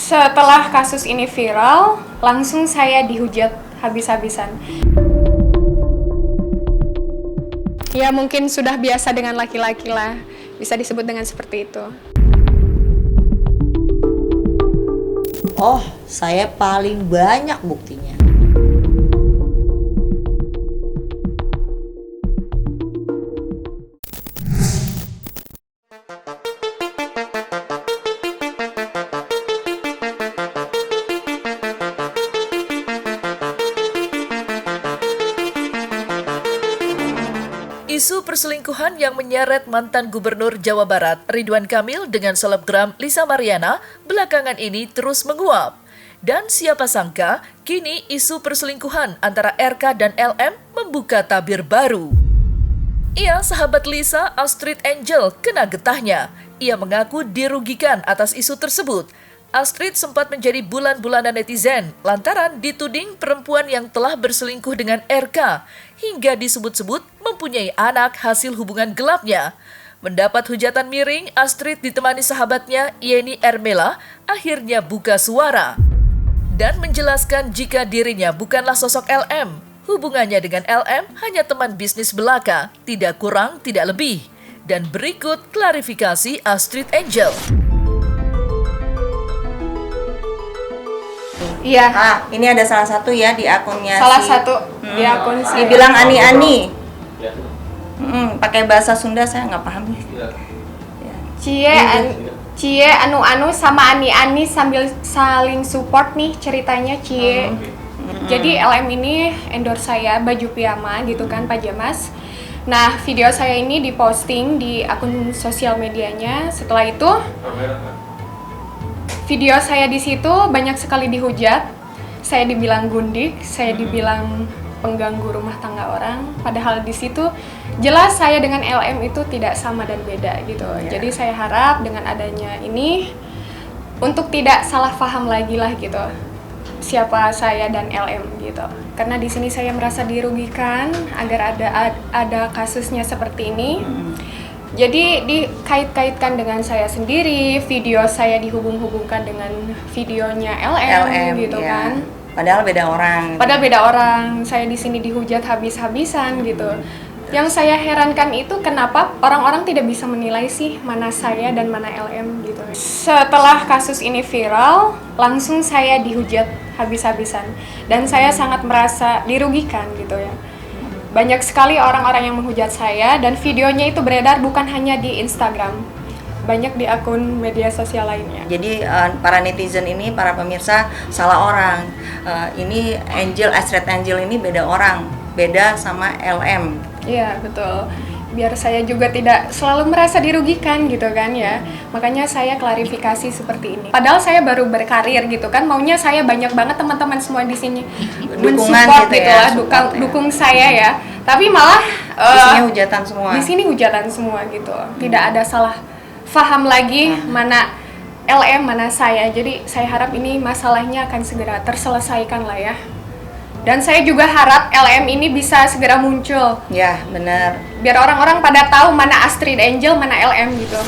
Setelah kasus ini viral, langsung saya dihujat habis-habisan. Ya mungkin sudah biasa dengan laki-laki lah, bisa disebut dengan seperti itu. Oh, saya paling banyak buktinya. Isu perselingkuhan yang menyeret mantan Gubernur Jawa Barat Ridwan Kamil dengan selebgram Lisa Mariana belakangan ini terus menguap. Dan siapa sangka, kini isu perselingkuhan antara RK dan LM membuka tabir baru. Ia, sahabat Lisa, Astrid Angel, kena getahnya. Ia mengaku dirugikan atas isu tersebut. Astrid sempat menjadi bulan-bulanan netizen lantaran dituding perempuan yang telah berselingkuh dengan RK hingga disebut-sebut mempunyai anak hasil hubungan gelapnya. Mendapat hujatan miring, Astrid ditemani sahabatnya Yeni Ermela akhirnya buka suara dan menjelaskan jika dirinya bukanlah sosok LM. Hubungannya dengan LM hanya teman bisnis belaka, tidak kurang, tidak lebih. Dan berikut klarifikasi Astrid Angel. Iya. Ini ada salah satu ya di akunnya. Salah satu di akun saya. Dibilang ani-ani. Pakai bahasa Sunda saya nggak paham. Cie anu sama ani-ani sambil saling support nih ceritanya Cie. Jadi LM ini endorse saya baju piyama gitu kan pajamas. Nah, video saya ini diposting di akun sosial medianya. Setelah itu video saya di situ banyak sekali dihujat. Saya dibilang gundik, saya dibilang pengganggu rumah tangga orang. Padahal di situ jelas saya dengan LM itu tidak sama dan beda gitu. Jadi saya harap dengan adanya ini untuk tidak salah paham lagi lah gitu. Siapa saya dan LM gitu. Karena di sini saya merasa dirugikan agar ada kasusnya seperti ini. Jadi dikait-kaitkan dengan saya sendiri, video saya dihubung-hubungkan dengan videonya LM gitu ya. Kan. Padahal beda orang. Padahal beda orang. Saya di sini dihujat habis-habisan gitu. Yang saya herankan itu kenapa orang-orang tidak bisa menilai sih mana saya dan mana LM gitu. Setelah kasus ini viral, langsung saya dihujat habis-habisan dan saya sangat merasa dirugikan gitu ya. Banyak sekali orang-orang yang menghujat saya dan videonya itu beredar bukan hanya di Instagram, banyak di akun media sosial lainnya. Jadi para netizen ini, para pemirsa salah orang. Ini Astrid Angel ini beda orang, beda sama LM. Iya betul. Biar saya juga tidak selalu merasa dirugikan gitu kan ya. Makanya saya klarifikasi seperti ini. Padahal saya baru berkarir gitu kan, maunya saya banyak banget teman-teman semua di sini mensupport gitu ya, dukung saya ya. Tapi malah di sini hujatan semua. Di sini hujatan semua gitu. Tidak ada salah paham lagi mana LM mana saya. Jadi saya harap ini masalahnya akan segera terselesaikan lah ya. Dan saya juga harap LM ini bisa segera muncul. Ya, benar. Biar orang-orang pada tahu mana Astrid Angel, mana LM gitu.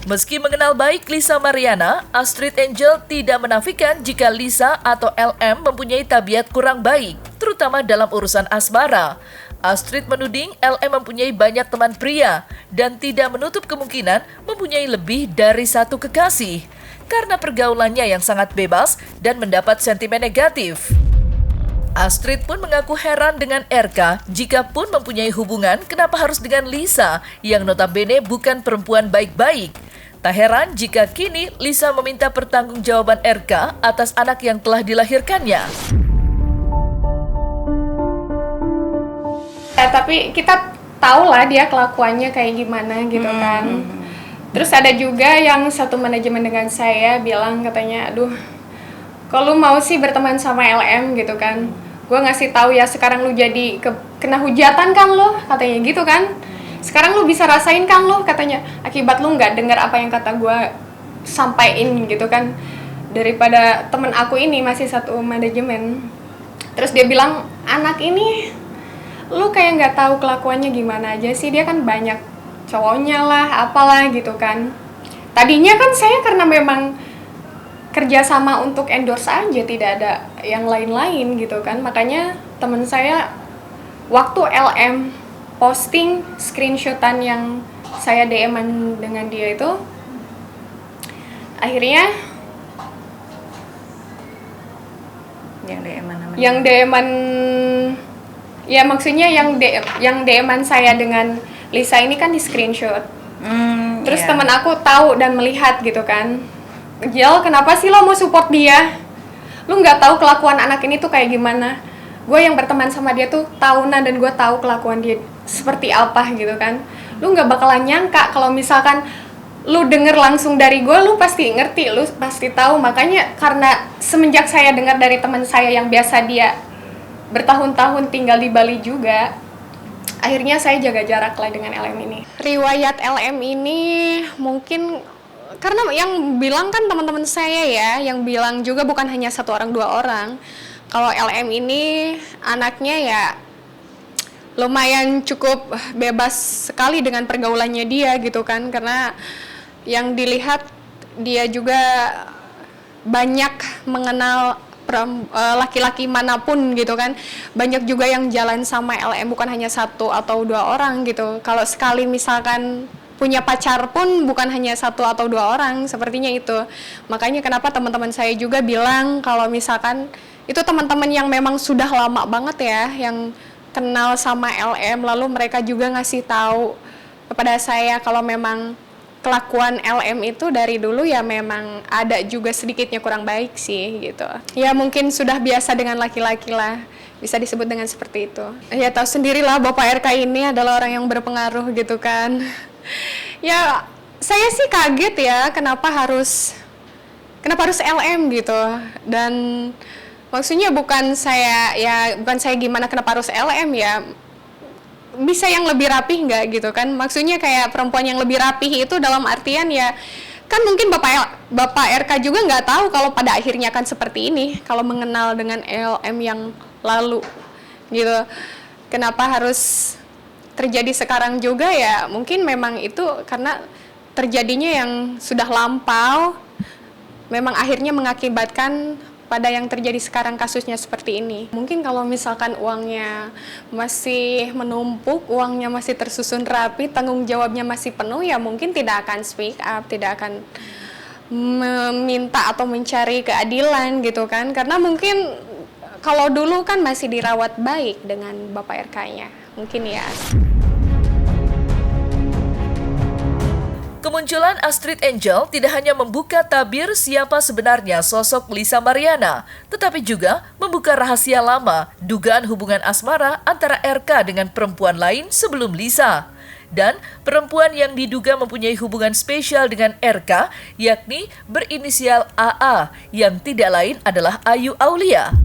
Meski mengenal baik Lisa Mariana, Astrid Angel tidak menafikan jika Lisa atau LM mempunyai tabiat kurang baik, terutama dalam urusan asmara. Astrid menuding LM mempunyai banyak teman pria dan tidak menutup kemungkinan mempunyai lebih dari satu kekasih karena pergaulannya yang sangat bebas dan mendapat sentimen negatif. Astrid pun mengaku heran dengan RK jika pun mempunyai hubungan kenapa harus dengan Lisa yang notabene bukan perempuan baik-baik. Tak heran jika kini Lisa meminta pertanggungjawaban RK atas anak yang telah dilahirkannya. Tapi kita tahu lah dia kelakuannya kayak gimana gitu kan. Terus ada juga yang satu manajemen dengan saya bilang katanya, aduh, kalau lu mau sih berteman sama LM gitu kan, gue ngasih tahu ya sekarang lu jadi kena hujatan kan lo, katanya gitu kan. Sekarang lu bisa rasain kan lo, katanya, akibat lu nggak dengar apa yang kata gue sampaikan gitu kan. Daripada temen aku ini masih satu manajemen. Terus dia bilang, anak ini lu kayak nggak tahu kelakuannya gimana aja sih, dia kan banyak cowoknya lah, apalah gitu kan. Tadinya kan saya karena memang kerjasama untuk endorse aja, tidak ada yang lain-lain gitu kan. Makanya teman saya waktu LM posting screenshotan yang saya DM-an dengan dia itu, akhirnya Yang DM mana? yang DM-an, ya maksudnya yang DM-an saya dengan Lisa ini kan di screenshot. Terus Iya. teman aku tahu dan melihat gitu kan, Jel, kenapa sih lo mau support dia? Lu nggak tahu kelakuan anak ini tuh kayak gimana. Gue yang berteman sama dia tuh tahunan dan gue tahu kelakuan dia seperti apa gitu kan. Lu nggak bakalan nyangka kalau misalkan lu denger langsung dari gue, lu pasti ngerti, lu pasti tahu. Makanya karena semenjak saya dengar dari teman saya yang biasa dia bertahun-tahun tinggal di Bali juga, akhirnya saya jaga jarak lah dengan LM ini. Riwayat LM ini mungkin karena yang bilang kan teman-teman saya ya, yang bilang juga bukan hanya satu orang dua orang. Kalau LM ini anaknya ya lumayan cukup bebas sekali dengan pergaulannya dia gitu kan, karena yang dilihat dia juga banyak mengenal laki-laki manapun gitu kan. Banyak juga yang jalan sama LM, bukan hanya satu atau dua orang gitu. Kalau sekali misalkan punya pacar pun bukan hanya satu atau dua orang, sepertinya itu. Makanya kenapa teman-teman saya juga bilang kalau misalkan itu teman-teman yang memang sudah lama banget ya, yang kenal sama LM, lalu mereka juga ngasih tahu kepada saya kalau memang kelakuan LM itu dari dulu ya memang ada juga sedikitnya kurang baik sih gitu. Ya mungkin sudah biasa dengan laki-laki lah, bisa disebut dengan seperti itu. Ya tahu sendirilah Bapak RK ini adalah orang yang berpengaruh gitu kan. Ya saya sih kaget ya kenapa harus LM gitu. Dan maksudnya bukan saya gimana kenapa harus LM ya. Bisa yang lebih rapih nggak gitu kan, maksudnya kayak perempuan yang lebih rapih itu dalam artian ya kan mungkin Bapak RK juga nggak tahu kalau pada akhirnya akan seperti ini kalau mengenal dengan LM yang lalu gitu. Kenapa harus terjadi sekarang juga ya, mungkin memang itu karena terjadinya yang sudah lampau, memang akhirnya mengakibatkan pada yang terjadi sekarang kasusnya seperti ini. Mungkin kalau misalkan uangnya masih menumpuk, uangnya masih tersusun rapi, tanggung jawabnya masih penuh, ya mungkin tidak akan speak up, tidak akan meminta atau mencari keadilan gitu kan. Karena mungkin kalau dulu kan masih dirawat baik dengan Bapak RK-nya. Mungkin ya. Kemunculan Astrid Angel tidak hanya membuka tabir siapa sebenarnya sosok Lisa Mariana, tetapi juga membuka rahasia lama dugaan hubungan asmara antara RK dengan perempuan lain sebelum Lisa. Dan perempuan yang diduga mempunyai hubungan spesial dengan RK, yakni berinisial AA, yang tidak lain adalah Ayu Aulia.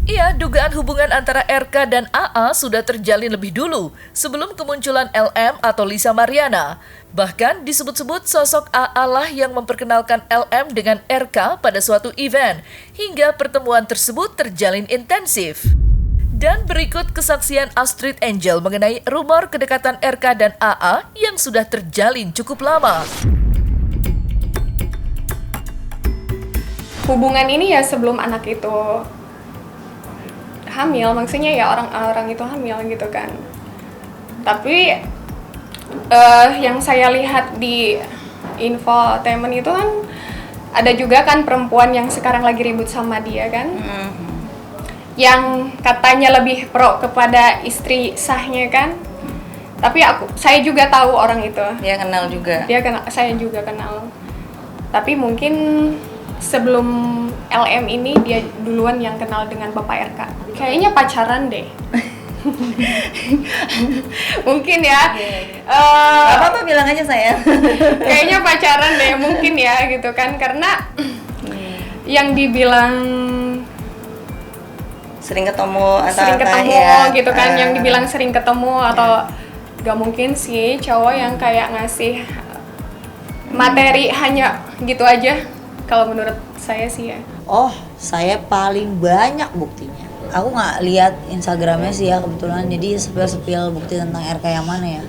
Iya, dugaan hubungan antara RK dan AA sudah terjalin lebih dulu, sebelum kemunculan LM atau Lisa Mariana. Bahkan disebut-sebut sosok AA lah yang memperkenalkan LM dengan RK pada suatu event, hingga pertemuan tersebut terjalin intensif. Dan berikut kesaksian Astrid Angel mengenai rumor kedekatan RK dan AA yang sudah terjalin cukup lama. Hubungan ini ya sebelum anak itu hamil, maksudnya ya orang itu hamil gitu kan. Tapi yang saya lihat di infotainment itu kan ada juga kan perempuan yang sekarang lagi ribut sama dia kan, yang katanya lebih pro kepada istri sahnya kan. Tapi saya juga tahu orang itu. Dia kenal juga. Saya juga kenal. Tapi mungkin sebelum LM ini dia duluan yang kenal dengan Bapak RK. Kayaknya pacaran deh. Mungkin ya. Apa bilang aja saya. Kayaknya pacaran deh mungkin ya gitu kan, karena yang dibilang sering ketemu ya, gitu kan, yang dibilang sering ketemu atau gak mungkin sih cowok yang kayak ngasih materi hanya gitu aja. Kalau menurut saya sih ya. Oh, saya paling banyak buktinya. Aku nggak lihat Instagramnya sih ya kebetulan, jadi sepil-sepil bukti tentang RK yang mana ya.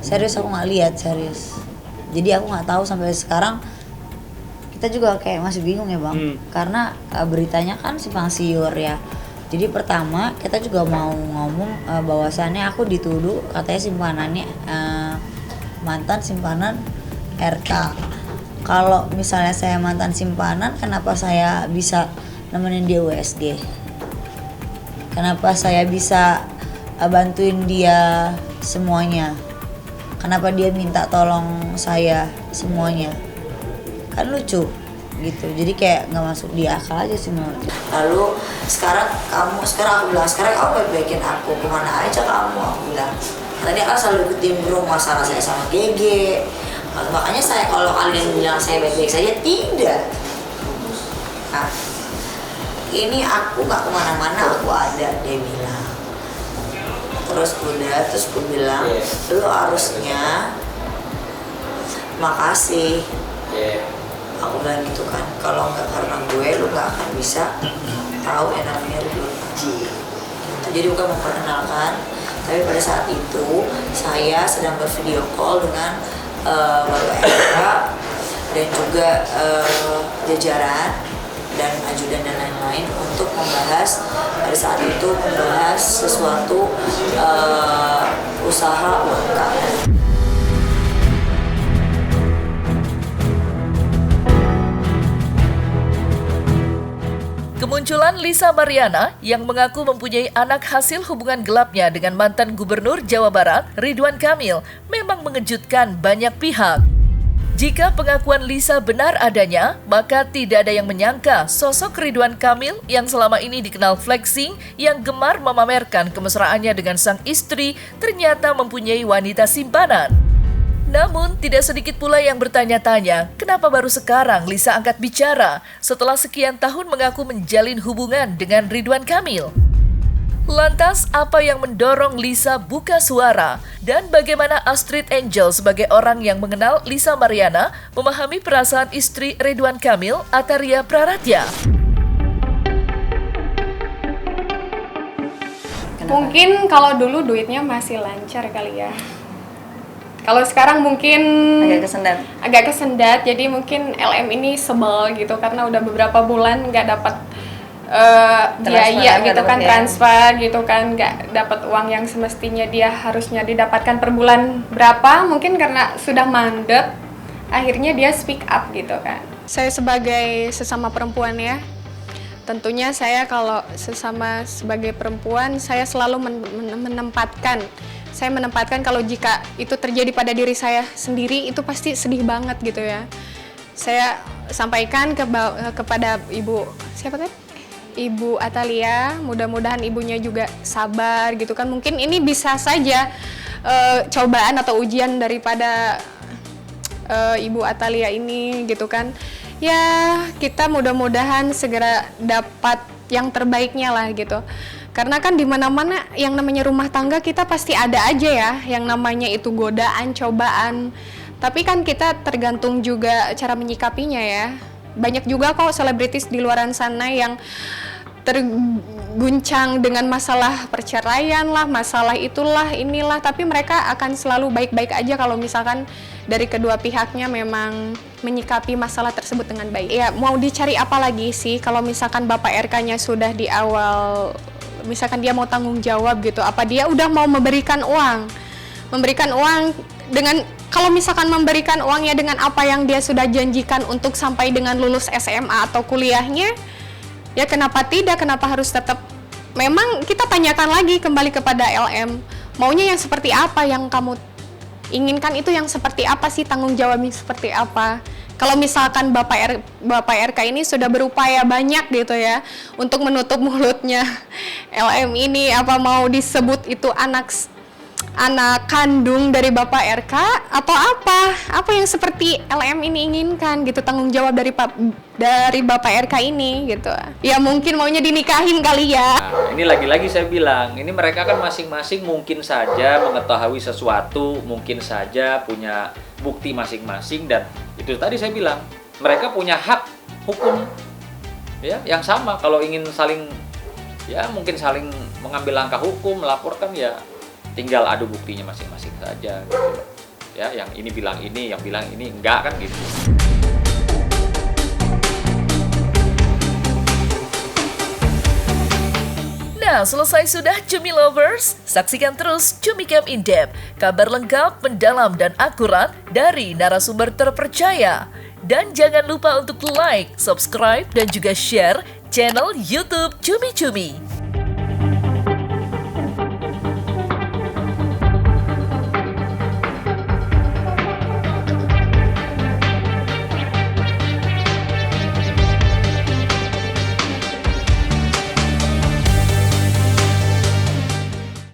Serius aku nggak lihat, serius. Jadi aku nggak tahu sampai sekarang. Kita juga kayak masih bingung ya bang, karena beritanya kan simpang siur ya. Jadi pertama kita juga mau ngomong bahwasannya aku dituduh katanya simpanannya mantan simpanan RK. Kalau misalnya saya mantan simpanan, kenapa saya bisa nemenin dia USG? Kenapa saya bisa bantuin dia semuanya? Kenapa dia minta tolong saya semuanya? Kan lucu gitu. Jadi kayak nggak masuk di akal aja sih menurut. Lalu sekarang aku bilang sekarang kamu baik-baikin aku, kemana aja kamu, aku bilang. Tadi kan selalu ikut nimbrung masalah saya sama GG. Makanya saya, kalau kalian bilang saya baik-baik saja, tidak. Nah, ini aku nggak kemana-mana, aku ada, dia bilang. Terus gue bilang, lu harusnya makasih. Aku bilang gitu kan, kalau nggak karena gue, lu nggak akan bisa tahu enaknya Ridwan Kamil. Jadi bukan memperkenalkan, tapi pada saat itu saya sedang bervideo call dengan Bapak RK dan juga jajaran dan ajudan dan lain-lain untuk membahas, pada saat itu membahas sesuatu usaha UMKM. Kemunculan Lisa Mariana yang mengaku mempunyai anak hasil hubungan gelapnya dengan mantan Gubernur Jawa Barat, Ridwan Kamil, memang mengejutkan banyak pihak. Jika pengakuan Lisa benar adanya, maka tidak ada yang menyangka sosok Ridwan Kamil yang selama ini dikenal flexing, yang gemar memamerkan kemesraannya dengan sang istri, ternyata mempunyai wanita simpanan. Namun, tidak sedikit pula yang bertanya-tanya, kenapa baru sekarang Lisa angkat bicara setelah sekian tahun mengaku menjalin hubungan dengan Ridwan Kamil? Lantas, apa yang mendorong Lisa buka suara? Dan bagaimana Astrid Angel sebagai orang yang mengenal Lisa Mariana memahami perasaan istri Ridwan Kamil, Ataria Praratya? Mungkin kalau dulu duitnya masih lancar kali ya. Kalau sekarang mungkin agak kesendat, jadi mungkin LM ini sebel gitu karena udah beberapa bulan nggak dapat biaya gitu kan, transfer gitu kan, nggak dapat uang yang semestinya dia harusnya didapatkan per bulan berapa, mungkin karena sudah mandek, akhirnya dia speak up gitu kan. Saya sebagai sesama perempuan ya, tentunya saya kalau sebagai perempuan, saya selalu menempatkan kalau jika itu terjadi pada diri saya sendiri, itu pasti sedih banget gitu ya. Saya sampaikan kepada Ibu Atalia, mudah-mudahan ibunya juga sabar gitu kan. Mungkin ini bisa saja cobaan atau ujian daripada Ibu Atalia ini gitu kan. Ya, kita mudah-mudahan segera dapat yang terbaiknya lah gitu. Karena kan di mana-mana yang namanya rumah tangga kita pasti ada aja ya yang namanya itu godaan, cobaan. Tapi kan kita tergantung juga cara menyikapinya ya. Banyak juga kok selebritis di luaran sana yang terguncang dengan masalah perceraian lah, masalah itulah, inilah, tapi mereka akan selalu baik-baik aja kalau misalkan dari kedua pihaknya memang menyikapi masalah tersebut dengan baik. Ya, mau dicari apa lagi sih kalau misalkan Bapak RK-nya sudah di awal, misalkan dia mau tanggung jawab gitu, apa dia udah mau memberikan uang dengan, kalau misalkan memberikan uangnya dengan apa yang dia sudah janjikan untuk sampai dengan lulus SMA atau kuliahnya, ya kenapa tidak, kenapa harus tetap, memang kita tanyakan lagi kembali kepada LM, maunya yang seperti apa, yang kamu inginkan itu yang seperti apa sih, tanggung jawabnya seperti apa. Kalau misalkan Bapak RK ini sudah berupaya banyak gitu ya untuk menutup mulutnya LM ini, apa mau disebut itu anak kandung dari Bapak RK atau apa yang seperti LM ini inginkan gitu, tanggung jawab dari Bapak RK ini gitu. Ya mungkin maunya dinikahin kali ya. Nah, ini lagi-lagi saya bilang, ini mereka kan masing-masing mungkin saja mengetahui sesuatu, mungkin saja punya bukti masing-masing, dan itu tadi saya bilang, mereka punya hak hukum ya yang sama. Kalau ingin saling ya mungkin saling mengambil langkah hukum, melaporkan, ya tinggal adu buktinya masing-masing saja gitu. ya, yang ini bilang ini, yang bilang ini enggak kan gitu. Nah, selesai sudah Cumi Lovers? Saksikan terus Cumi Camp In Depth, kabar lengkap, mendalam, dan akurat dari narasumber terpercaya. Dan jangan lupa untuk like, subscribe, dan juga share channel YouTube Cumi Cumi.